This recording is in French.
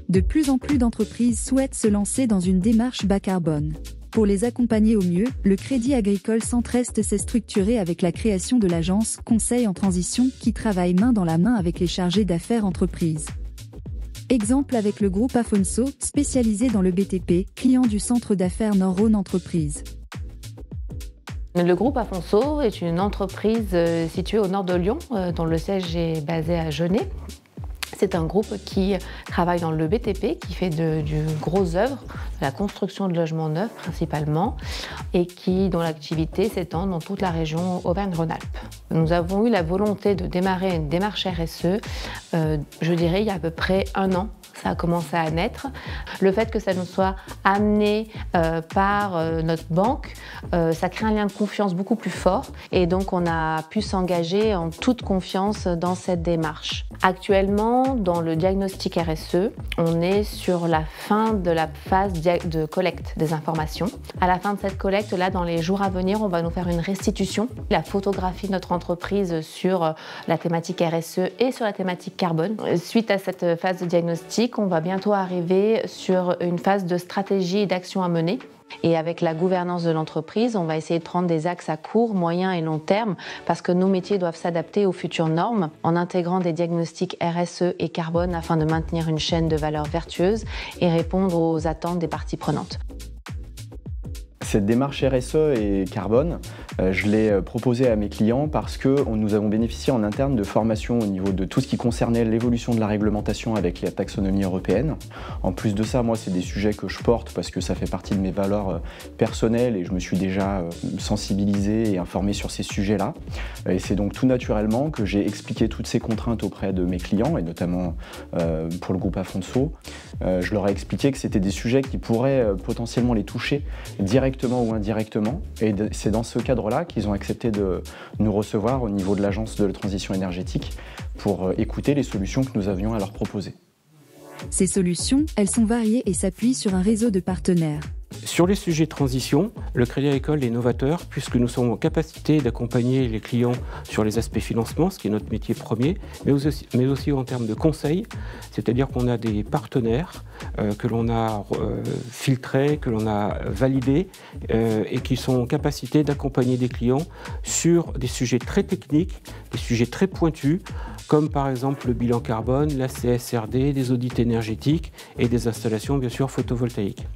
De plus en plus d'entreprises souhaitent se lancer dans une démarche bas carbone. Pour les accompagner au mieux, le Crédit Agricole Centre-Est s'est structuré avec la création de l'agence Conseil en Transition qui travaille main dans la main avec les chargés d'affaires entreprises. Exemple avec le groupe Afonso, spécialisé dans le BTP, client du centre d'affaires Nord-Rhône Entreprises. Le groupe Afonso est une entreprise située au nord de Lyon, dont le siège est basé à Genêt. C'est un groupe qui travaille dans le BTP, qui fait du gros œuvre, de la construction de logements neufs principalement, et dont l'activité s'étend dans toute la région Auvergne-Rhône-Alpes. Nous avons eu la volonté de démarrer une démarche RSE, je dirais, il y a à peu près 1 an. Ça a commencé à naître. Le fait que ça nous soit amené par notre banque, ça crée un lien de confiance beaucoup plus fort et donc on a pu s'engager en toute confiance dans cette démarche. Actuellement, dans le diagnostic RSE, on est sur la fin de la phase de collecte des informations. À la fin de cette collecte, là, dans les jours à venir, on va nous faire une restitution, la photographie de notre entreprise sur la thématique RSE et sur la thématique carbone. Suite à cette phase de diagnostic, on va bientôt arriver sur une phase de stratégie et d'action à mener. Et avec la gouvernance de l'entreprise, on va essayer de prendre des axes à court, moyen et long terme parce que nos métiers doivent s'adapter aux futures normes en intégrant des diagnostics RSE et carbone afin de maintenir une chaîne de valeur vertueuse et répondre aux attentes des parties prenantes. Cette démarche RSE et carbone, je l'ai proposée à mes clients parce que nous avons bénéficié en interne de formations au niveau de tout ce qui concernait l'évolution de la réglementation avec la taxonomie européenne. En plus de ça, moi, c'est des sujets que je porte parce que ça fait partie de mes valeurs personnelles et je me suis déjà sensibilisé et informé sur ces sujets-là. Et c'est donc tout naturellement que j'ai expliqué toutes ces contraintes auprès de mes clients et notamment pour le groupe Afonso. Je leur ai expliqué que c'était des sujets qui pourraient potentiellement les toucher directement ou indirectement. Et c'est dans ce cadre-là qu'ils ont accepté de nous recevoir au niveau de l'agence de la transition énergétique pour écouter les solutions que nous avions à leur proposer. Ces solutions, elles sont variées et s'appuient sur un réseau de partenaires. Sur les sujets de transition, le Crédit Agricole est novateur puisque nous sommes en capacité d'accompagner les clients sur les aspects financement, ce qui est notre métier premier, mais aussi en termes de conseil, c'est-à-dire qu'on a des partenaires que l'on a filtrés, que l'on a validés et qui sont en capacité d'accompagner des clients sur des sujets très techniques, des sujets très pointus, comme par exemple le bilan carbone, la CSRD, des audits énergétiques et des installations bien sûr photovoltaïques.